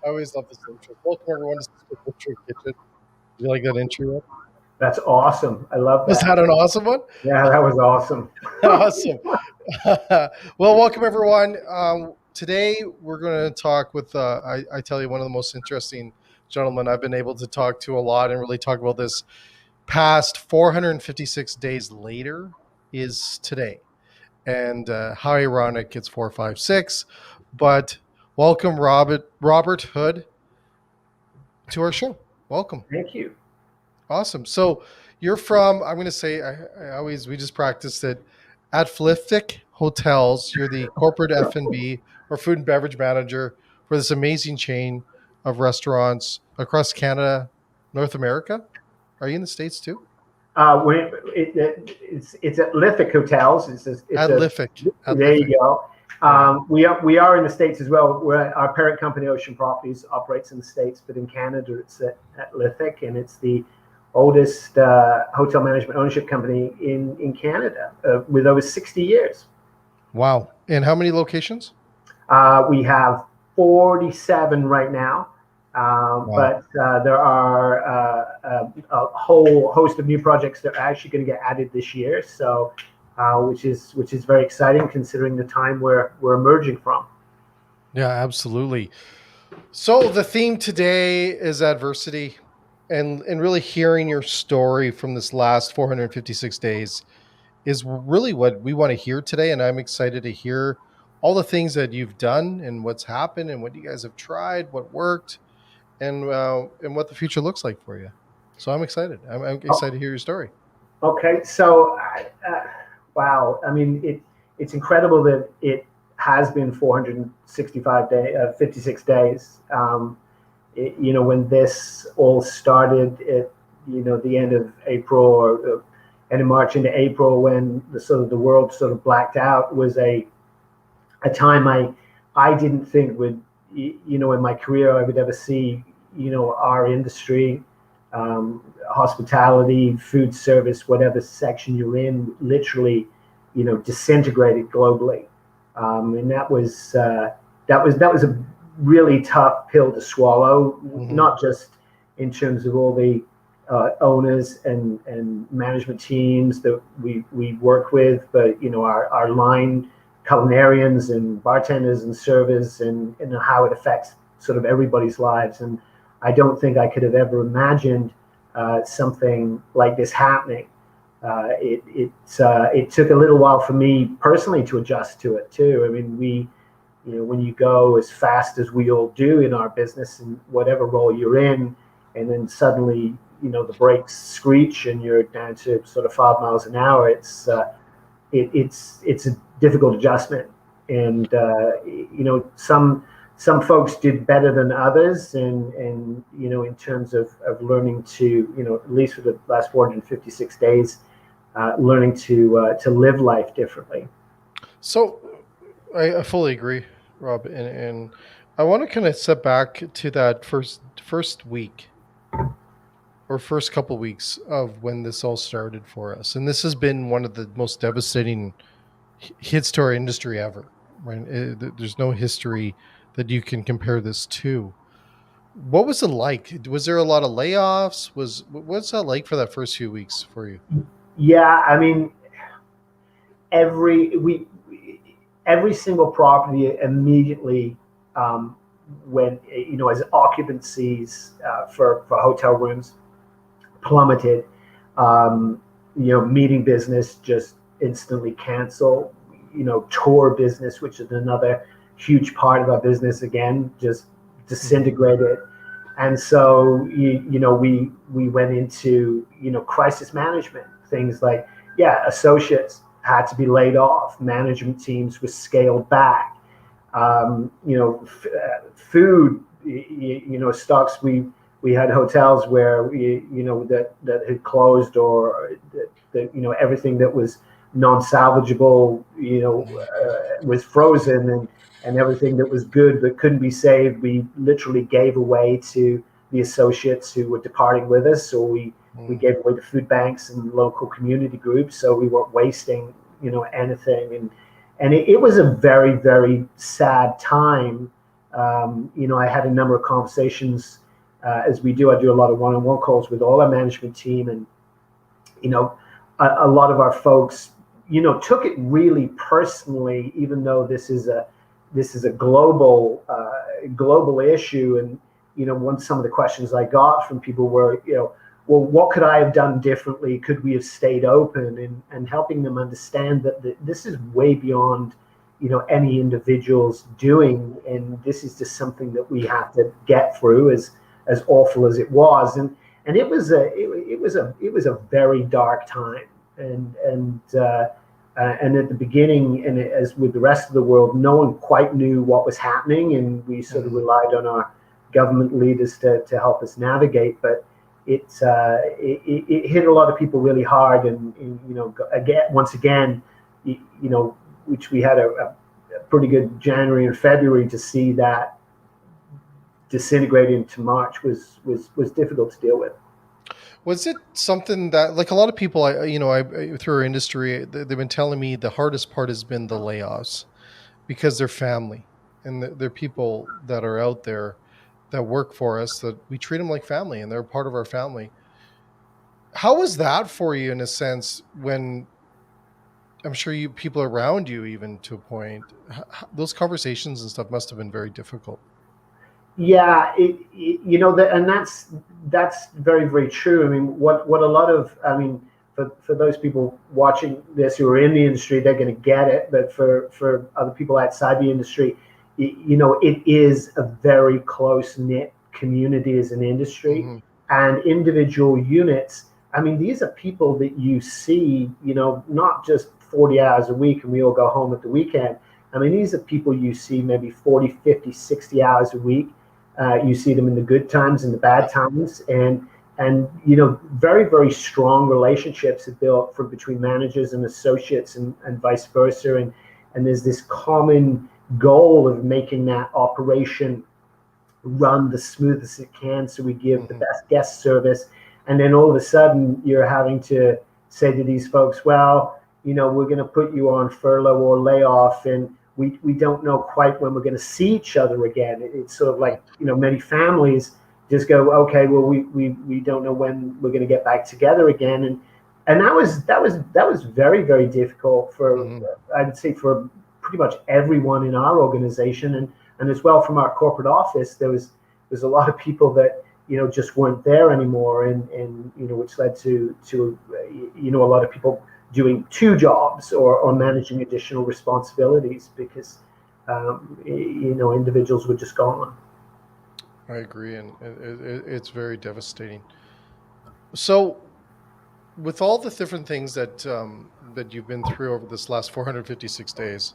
I always love this intro. Welcome everyone to Sysco Butcher Kitchen. You like that intro? That's awesome. I love Was that. that an awesome one? Yeah, that was awesome. Awesome. Well, welcome everyone. Today we're going to talk with, I tell you, one of the most interesting gentlemen I've been able to talk to a lot and really talk about this past 456 days later is today. And how ironic it's 456. But welcome, Robert Hood, to our show. Welcome. Thank you. Awesome. So you're from, I'm going to say, we just practiced it, Atlific Hotels. You're the corporate F&B or food and beverage manager for this amazing chain of restaurants across Canada, North America. Are you in the States too? It's Atlific Hotels. Atlific. There Atlific. you go. We are in the States as well. Our parent company, Ocean Properties, operates in the States, but in Canada, it's Atlific, and it's the oldest hotel management ownership company in Canada with over 60 years. Wow. And how many locations? We have 47 right now. But there are a whole host of new projects that are actually going to get added this year. So, which is very exciting considering the time we're emerging from. Yeah, absolutely. So the theme today is adversity, and really hearing your story from this last 456 days is really what we want to hear today. And I'm excited to hear all the things that you've done and what's happened and what you guys have tried, what worked, and what the future looks like for you. So I'm excited. I'm excited to hear your story. Okay, so wow, I mean it's incredible that it has been 56 days. When this all started at the end of April or end of March into April, when the world sort of blacked out, was a time I didn't think would in my career I would ever see our industry, hospitality, food service, whatever section you're in, literally disintegrated globally, and that was a really tough pill to swallow. Mhm. Not just in terms of all the owners and management teams that we work with, but our line culinarians and bartenders and servers, and how it affects sort of everybody's lives. And I don't think I could have ever imagined something like this happening. It took a little while for me personally to adjust to it too. I mean, when you go as fast as we all do in our business and whatever role you're in, and then suddenly the brakes screech and you're down to sort of 5 miles an hour, it's a difficult adjustment. And some folks did better than others, and in terms of learning to at least for the last 456 days, learning to live life differently. So I fully agree, Rob, and I want to kind of step back to that first week or first couple weeks of when this all started for us. And this has been one of the most devastating hits to our industry ever. Right? There's no history that you can compare this to. What was it like? Was there a lot of layoffs? What's that like for that first few weeks for you? Yeah, I mean, every single property immediately when as occupancies for hotel rooms plummeted, meeting business just instantly canceled. Tour business, which is another huge part of our business, again just disintegrated. And so we went into crisis management. Things like, associates had to be laid off, management teams were scaled back. Food, stocks, we had hotels where that had closed, or that everything that was non-salvageable was frozen, and everything that was good but couldn't be saved, we literally gave away to the associates who were departing with us, or we gave away to food banks and local community groups, so we weren't wasting anything. And it was a very, very sad time I had a number of conversations, as we do. I do a lot of one-on-one calls with all our management team, and a lot of our folks, took it really personally, even though this is a global issue. And some of the questions I got from people were, well, what could I have done differently? Could we have stayed open? And helping them understand that this is way beyond any individual's doing, and this is just something that we have to get through, as awful as it was. And it was a very dark time. And at the beginning, and as with the rest of the world, no one quite knew what was happening, and we sort of relied on our government leaders to help us navigate. But it hit a lot of people really hard, and once again, which we had a pretty good January and February, to see that disintegrate into March was difficult to deal with. Was it something that, like, a lot of people, I through our industry, they've been telling me the hardest part has been the layoffs, because they're family, and they're people that are out there that work for us, that we treat them like family, and they're part of our family. How was that for you, in a sense, when I'm sure people around you, even to a point, those conversations and stuff must have been very difficult. Yeah, and that's very, very true. I mean, what a lot of, for those people watching this who are in the industry, they're going to get it. But for other people outside the industry, it is a very close knit community as an industry, Mm-hmm. and individual units. I mean, these are people that you see, not just 40 hours a week and we all go home at the weekend. I mean, these are people you see maybe 40, 50, 60 hours a week. You see them in the good times and the bad times, and very, very strong relationships are built between managers and associates, and vice versa. And there's this common goal of making that operation run the smoothest it can, so we give the best guest service. And then all of a sudden, you're having to say to these folks, well, we're going to put you on furlough or layoff, and we don't know quite when we're going to see each other again. It's sort of like, many families just go, okay, well, we don't know when we're going to get back together again. And that was very, very difficult for, I'd say, for pretty much everyone in our organization. And as well from our corporate office, there's a lot of people that, just weren't there anymore. And which led to a lot of people doing two jobs or managing additional responsibilities, because individuals were just gone. I agree, and it's very devastating. So, with all the different things that you've been through over this last 456 days,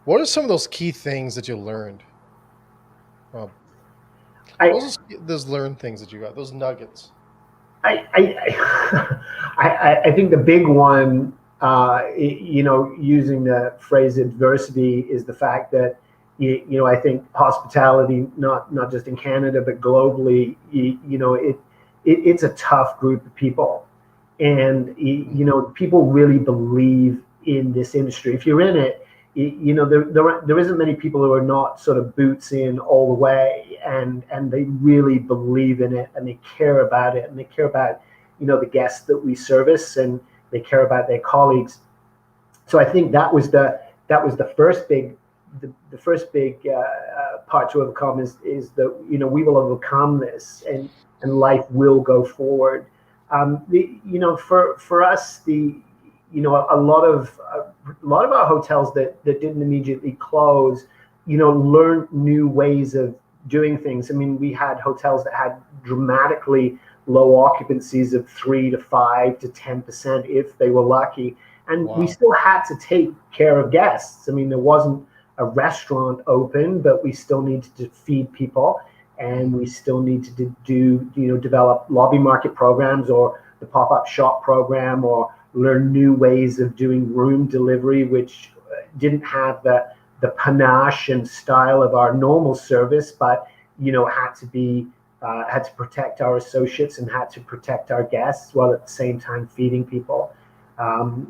what are some of those key things that you learned? What was those learned things that you got? Those nuggets. I think the big one, using the phrase adversity, is the fact that, I think hospitality, not just in Canada, but globally, it's a tough group of people. And, people really believe in this industry. If you're in it, there isn't many people who are not sort of boots in all the way, and they really believe in it, and they care about it, and they care about the guests that we service, and they care about their colleagues. So I think that was the first big part to overcome, is that we will overcome this, and life will go forward. For us, a lot of our hotels that didn't immediately close, learned new ways of doing things. I mean, we had hotels that had dramatically low occupancies of 3 to 5 to 10% if they were lucky, and we still had to take care of guests. I mean, there wasn't a restaurant open, but we still needed to feed people, and we still needed to develop lobby market programs, or the pop-up shop program, or learn new ways of doing room delivery, which didn't have the panache and style of our normal service, but had to protect our associates and had to protect our guests, while at the same time feeding people.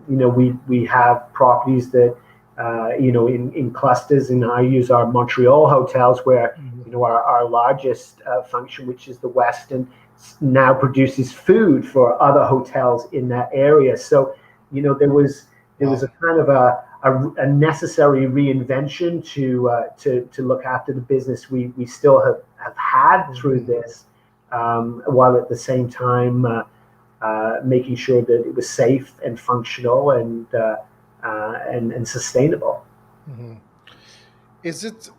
We have properties that in clusters. And I use our Montreal hotels where, Mhm. our largest function, which is the Westin, now produces food for other hotels in that area. So, there was Wow. a kind of a necessary reinvention to look after the business we still have had through Mhm. this, while at the same time making sure that it was safe and functional and sustainable. Mhm. Is it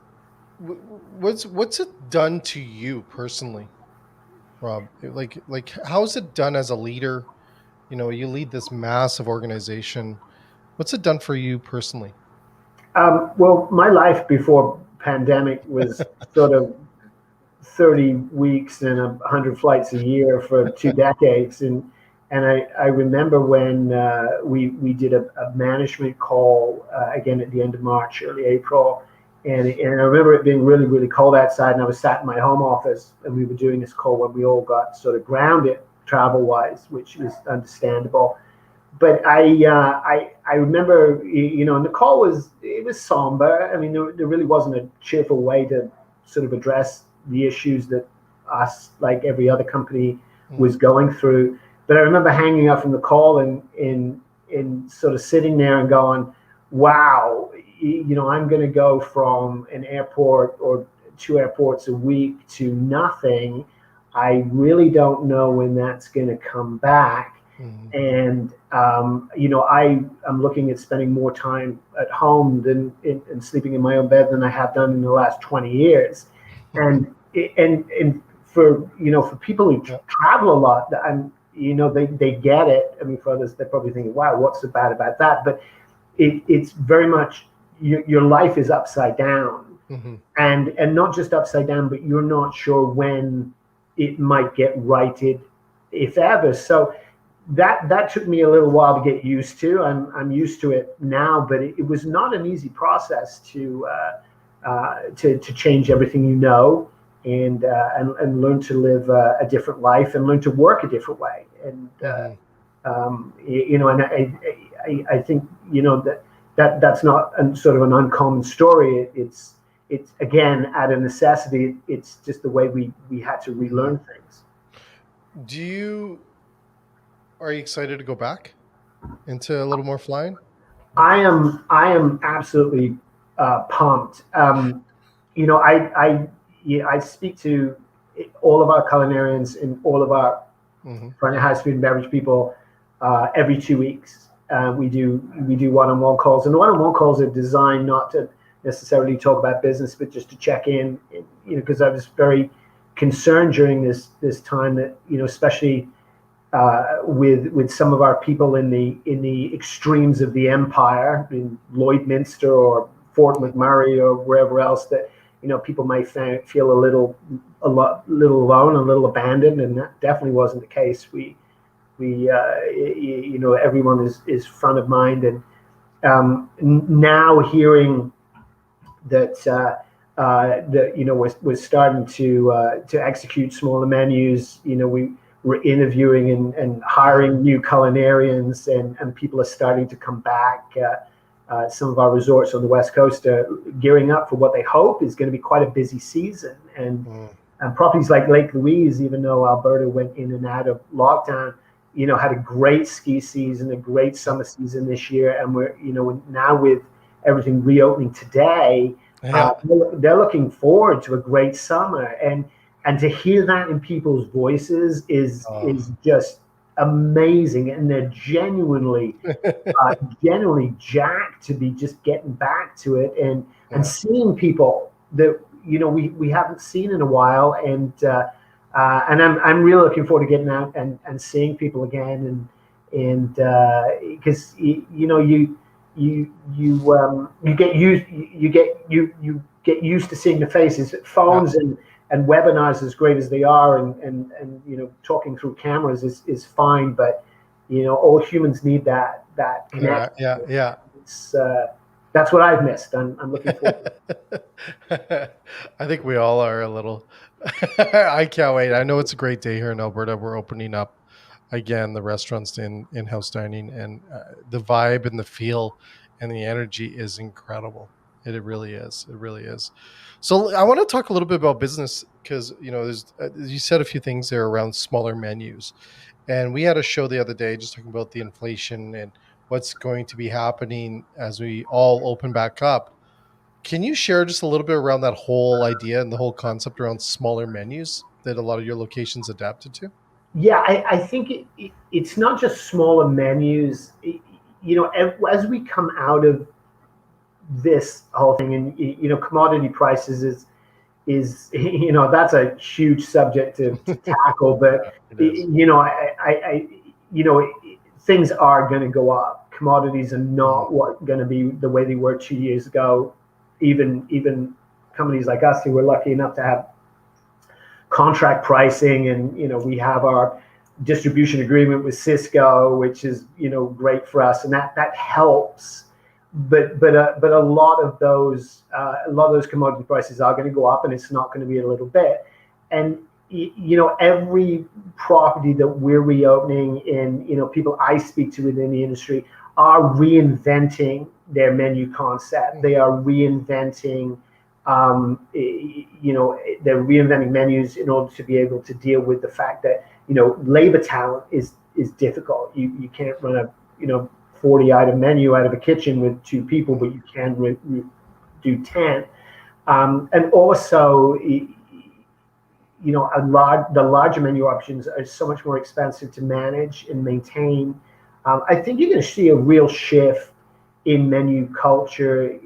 what's it done to you personally, Rob? How is it done as a leader? You lead this massive organization. What's it done for you personally? Well, my life before pandemic was sort of 30 weeks and 100 flights a year for 2 decades. And I remember when we did a management call again at the end of March, early April. And I remember it being really, really cold outside. And I was sat in my home office and we were doing this call when we all got sort of grounded travel wise, which is understandable. But I remember, and the call was somber. I mean, there really wasn't a cheerful way to sort of address the issues that us, like every other company, was Mhm. going through. But I remember hanging up from the call and sort of sitting there and going, "Wow, I'm going to go from an airport or two airports a week to nothing. I really don't know when that's going to come back." Mhm. And I am looking at spending more time at home and sleeping in my own bed than I have done in the last 20 years. And for people who Yeah. travel a lot, and they get it. I mean, for others, they're probably thinking, "Wow, what's so bad about that?" But it's very much your life is upside down, Mhm. and not just upside down, but you're not sure when it might get righted, if ever. So that took me a little while to get used to. I'm used to it now, but it was not an easy process to change everything, and learn to live a different life and learn to work a different way. And Mhm. and I think that's not sort of an uncommon story. It's again out of necessity. It's just the way we had to Mhm. relearn things. Do you Are you excited to go back into a little more flying? I am absolutely pumped. I speak to all of our culinarians and all of our Mhm. front of house food and beverage people every 2 weeks. We do one-on-one calls, and the one-on-one calls are designed not to necessarily talk about business, but just to check in. Because I was very concerned during this time that especially with some of our people in the extremes of the empire, in Lloydminster or Fort Mhm. McMurray or wherever else, that people might feel a little alone, a little abandoned, and that definitely wasn't the case. Everyone is front of mind, and now hearing that we're starting to execute smaller menus. We're interviewing and Mhm. hiring new culinarians, and people are starting to come back. Some of our resorts on the West Coast are gearing up for what they hope is going to be quite a busy season. Mhm. And properties like Lake Louise, even though Alberta went in and out of lockdown, had a great ski season, a great Yep. summer season this year. And we're, now with everything reopening today, Yeah. they're looking forward to a great summer. And to hear that in people's voices Oh. is just amazing. And they're genuinely jacked to be just getting back to it, and Yeah. seeing people that we haven't seen in a while. And I'm really looking forward to getting out and seeing people again. And because you get used you get used to seeing the faces. Yeah. Phones and webinars, as great as they are, and talking through cameras is fine, but all humans need that Yeah. connection. Yeah. Yeah. It's That's what I've missed. I'm looking forward to it. I think we all are a little. I can't wait. I know it's a great day here in Alberta. We're opening up again the restaurants in house dining, and the vibe and the feel and the energy is incredible. It really is. It really is. So I want to talk a little bit about business because there's you said a few things there around smaller menus, and we had a show the other day just talking about the inflation and what's going to be happening as we all open back up. Can you share just a little bit around that whole idea and the whole concept around smaller menus that a lot of your locations adapted to? Yeah, I think it's not just smaller menus. As we come out of this whole thing, and commodity prices is that's a huge subject to tackle. Yeah, But it is. things are going to go up. Commodities are Mhm. not what going to be the way they were 2 years ago. Even companies like us who were lucky enough to have contract pricing, and we have our distribution agreement with Sysco, which is great for us, and that helps. But a lot of those commodity prices are going to go up, and it's not going to be a little bit. And every property that we're reopening, in people I speak to within the industry are reinventing their menu concept. They are reinventing they're reinventing menus in order to be able to deal with the fact that labor talent is difficult. You can't run a 40 item menu out of a kitchen with two people, but you can do 10. And also, the larger menu options are so much more expensive to manage and maintain. I think you're going to see a real shift in menu culture.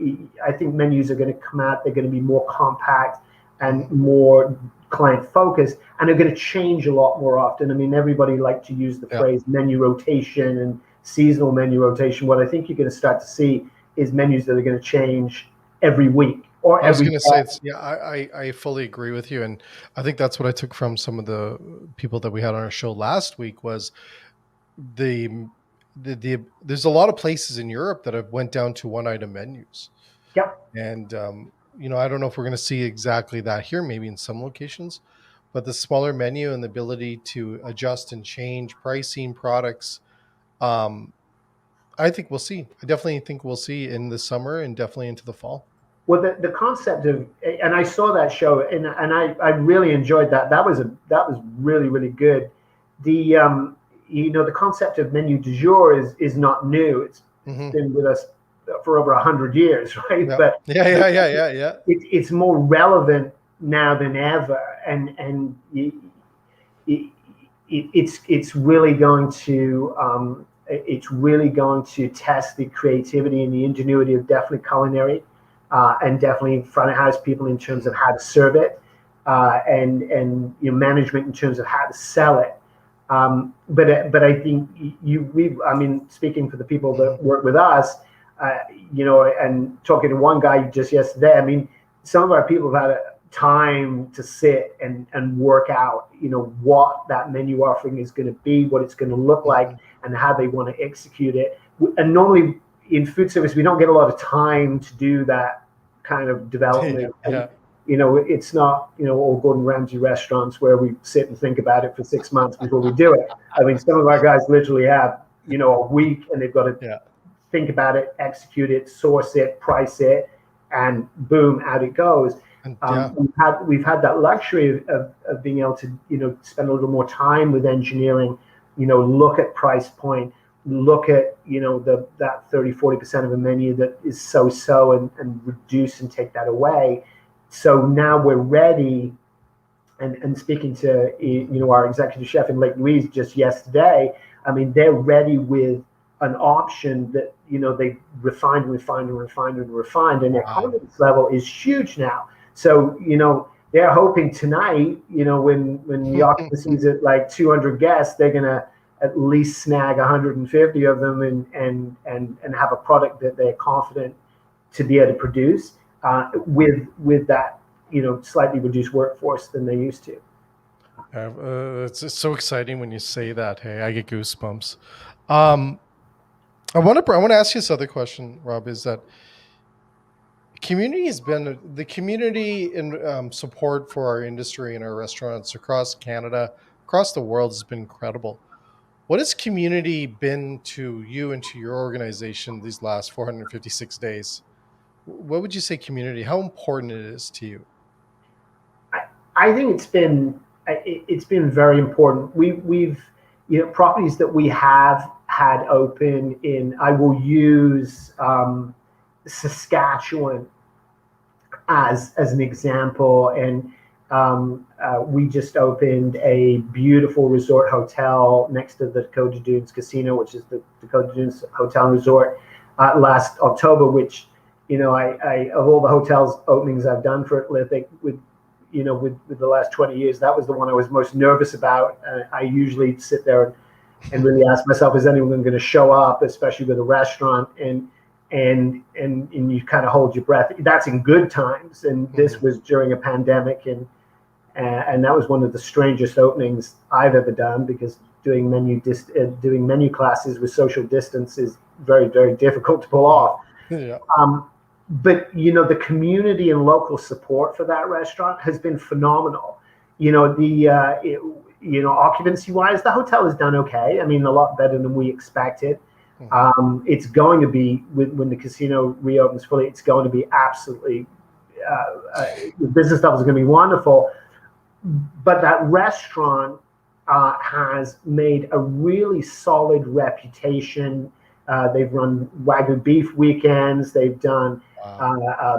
I think menus are going to come out, they're going to be more compact and Mhm. more client focused, and they're going to change a lot more often. I mean, everybody likes to use the Yeah. phrase menu rotation and seasonal menu rotation. What I think you're going to start to see is menus that are going to change every week or I was every going to say day. it's yeah. I fully agree with you, and I think that's what I took from some of the people that we had on our show last week was the there's a lot of places in Europe that have went down to one item menus, Yep. and I don't know if we're going to see exactly that here, maybe in some locations, but the smaller menu and the ability to adjust and change pricing products. Um, I think we'll see. I definitely think we'll see in the summer and definitely into the fall. Well, the concept of, and I saw that show, and I really enjoyed that. That was really really good. The the concept of menu du jour is not new. It's Hmm. been with us for over 100 years, right? Yeah. But Yeah. but Yeah. Yeah. Yeah. Yeah. it's more relevant now than ever, and it's really going to test the creativity and the ingenuity of definitely culinary and definitely front of house people in terms of Mhm. how to serve it and management in terms of how to sell it. But I think I mean, speaking for the people Mhm. that work with us, and talking to one guy just yesterday, I mean, some of our people have had a time to sit and work out, what that menu offering is going to be, what it's going to look like, Mhm. and how they want to execute it. And normally in food service, we don't get a lot of time to do that kind of Yeah. development. And Yeah. it's not all Gordon Ramsay restaurants where we sit and think about it for 6 months before we do it. I mean, some of our guys literally have a week, and they've got to Yeah. think about it, execute it, source it, price it, and boom, out it goes. And yeah. We've had that luxury of being able to spend a little more time with engineering, look at price point, look at that 30-40% of a menu that is so and reduce and take that away. So now we're ready. And speaking to our executive chef in Lake Louise just yesterday, I mean, they're ready with an option that they refined and refined and refined and refined, and their Wow. confidence level is huge now. So they're hoping tonight, when the occupancy is at like 200 guests, they're gonna at least snag 150 of them and have a product that they're confident to be able to produce with that slightly reduced workforce than they used to. It's just so exciting when you say that. Hey, I get goosebumps. Um, I want to ask you this other question, Rob. Is that community has been the community and support for our industry and our restaurants across Canada, across the world has been incredible. What has community been to you and to your organization these last 456 days? What would you say community, how important it is to you? I think it's been very important. We've properties that we have had open in. I will use Saskatchewan as an example, and we just opened a beautiful resort hotel next to the Dakota Dunes Casino, which is the Dakota Dunes Hotel and Resort, last October. Which I of all the hotels openings I've done for Atlific, with the last 20 years, that was the one I was most nervous about. I usually sit there and really ask myself, is anyone going to show up, especially with a restaurant? And you kind of hold your breath. That's in good times, and this was during a pandemic, and that was one of the strangest openings I've ever done, because doing menu classes with social distance is very, very difficult to pull off. Yeah. But the community and local support for that restaurant has been phenomenal. Occupancy wise, the hotel has done okay. I mean, a lot better than we expected. It's going to be, when the casino reopens fully, it's going to be absolutely, the business level is going to be wonderful. But that restaurant has made a really solid reputation. They've run Wagyu beef weekends. They've done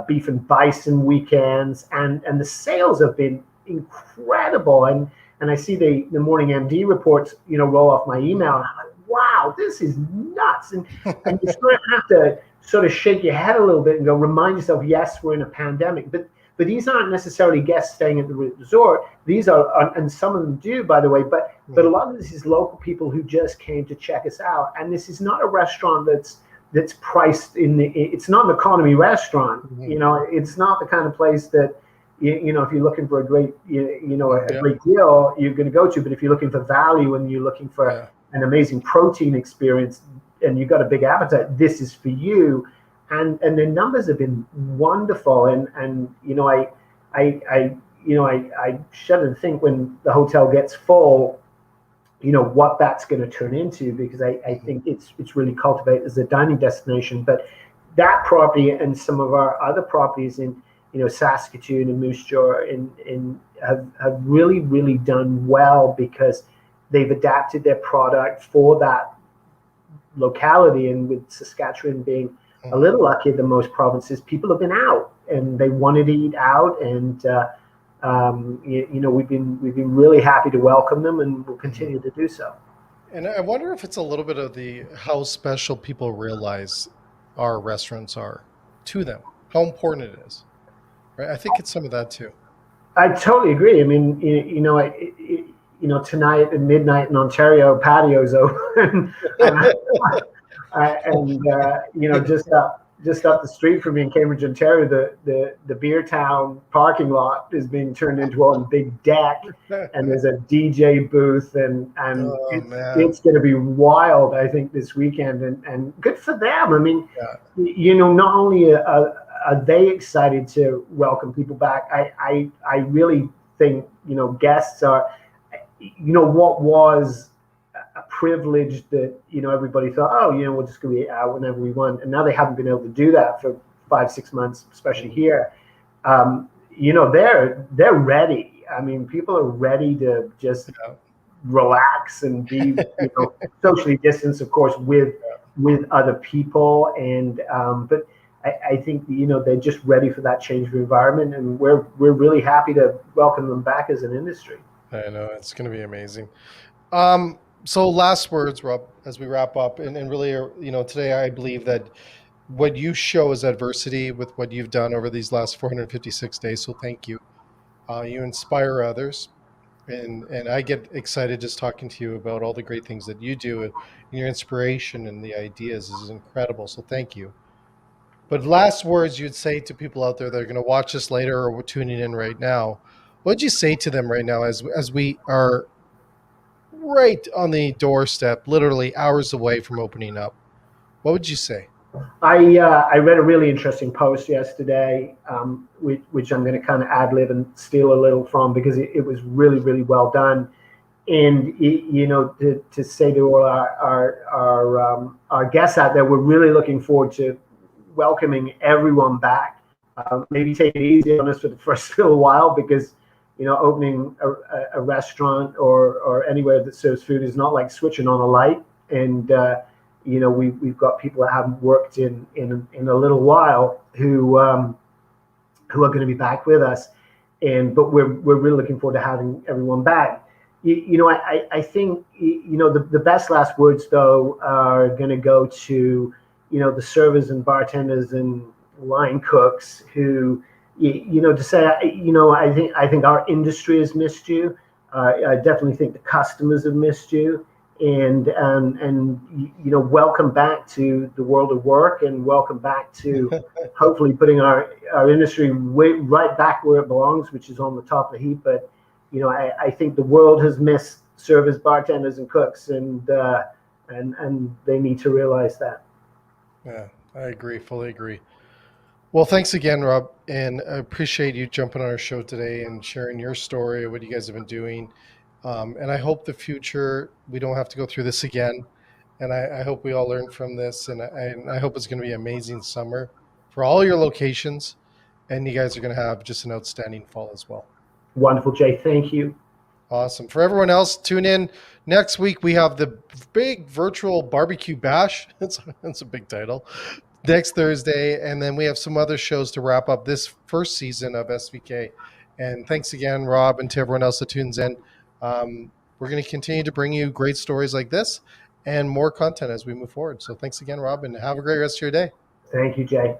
beef and bison weekends, and the sales have been incredible. And I see the morning MD reports, roll off my email, and I'm like, wow, this is nuts. And you sort of have to sort of shake your head a little bit and go, remind yourself, yes, we're in a pandemic, but these aren't necessarily guests staying at the resort. These are, and some of them do, by the way, but a lot of this is local people who just came to check us out. And this is not a restaurant that's priced it's not an economy restaurant. It's not the kind of place that, if you're looking for a great, great deal, you're going to go to. But if you're looking for value and you're looking for an amazing protein experience and you've got a big appetite, this is for you. And the numbers have been wonderful. And I shudder to think, when the hotel gets full, what that's going to turn into, because I think it's really cultivated as a dining destination. But that property and some of our other properties in Saskatoon and Moose Jaw have really, really done well, because they've adapted their product for that locality. And with Saskatchewan being a little luckier than most provinces, people have been out and they wanted to eat out, and we've been really happy to welcome them, and we'll continue to do so. And I wonder if it's a little bit of how special people realize our restaurants are to them, how important it is, right? I think it's some of that too. I totally agree. I mean, tonight at midnight in Ontario, patios open, just up the street from me in Cambridge, Ontario, the Beer Town parking lot is being turned into a big deck, and there's a DJ booth, and it's going to be wild, I think, this weekend, and good for them. I mean, not only are they excited to welcome people back, I really think guests are, what was a privilege that everybody thought, we're just going to be out whenever we want, and now they haven't been able to do that for 5-6 months, especially here. They're ready. I mean, people are ready to just relax and be socially distanced, of course, with other people, and but I think they're just ready for that change of environment, and we're really happy to welcome them back as an industry. I know, it's going to be amazing. So last words, Rob, as we wrap up, and really, today I believe that what you show is adversity with what you've done over these last 456 days. So thank you. You inspire others, and I get excited just talking to you about all the great things that you do, and your inspiration and the ideas is incredible. So thank you. But last words you'd say to people out there that are going to watch this later or tuning in right now, what would you say to them right now as we are right on the doorstep, literally hours away from opening up? What would you say? I read a really interesting post yesterday, which I'm going to kind of ad lib and steal a little from, because it was really, really well done. And to say to all our guests out there, we're really looking forward to welcoming everyone back. Maybe take it easy on us for the first little while, because opening a restaurant or anywhere that serves food is not like switching on a light. And we've got people that haven't worked in a little while who are going to be back with us, but we're really looking forward to having everyone back. I think the best last words though are going to go to the servers and bartenders and line cooks who to say I think our industry has missed you. I definitely think the customers have missed you, and welcome back to the world of work, and welcome back to hopefully putting our industry right back where it belongs, which is on the top of the heap. But I think the world has missed servers, bartenders, and cooks, and they need to realize that. Yeah, I agree, fully agree. Well, thanks again, Rob, and I appreciate you jumping on our show today and sharing your story of what you guys have been doing. And I hope the future we don't have to go through this again. And I hope we all learn from this. And I hope it's going to be an amazing summer for all your locations. And you guys are going to have just an outstanding fall as well. Wonderful, Jay. Thank you. Awesome. For everyone else, tune in next week. We have the big virtual barbecue bash. That's a big title. Next Thursday, and then we have some other shows to wrap up this first season of SVK. And thanks again, Rob, and to everyone else that tunes in. We're going to continue to bring you great stories like this and more content as we move forward. So thanks again, Rob, and have a great rest of your day. Thank you, Jay.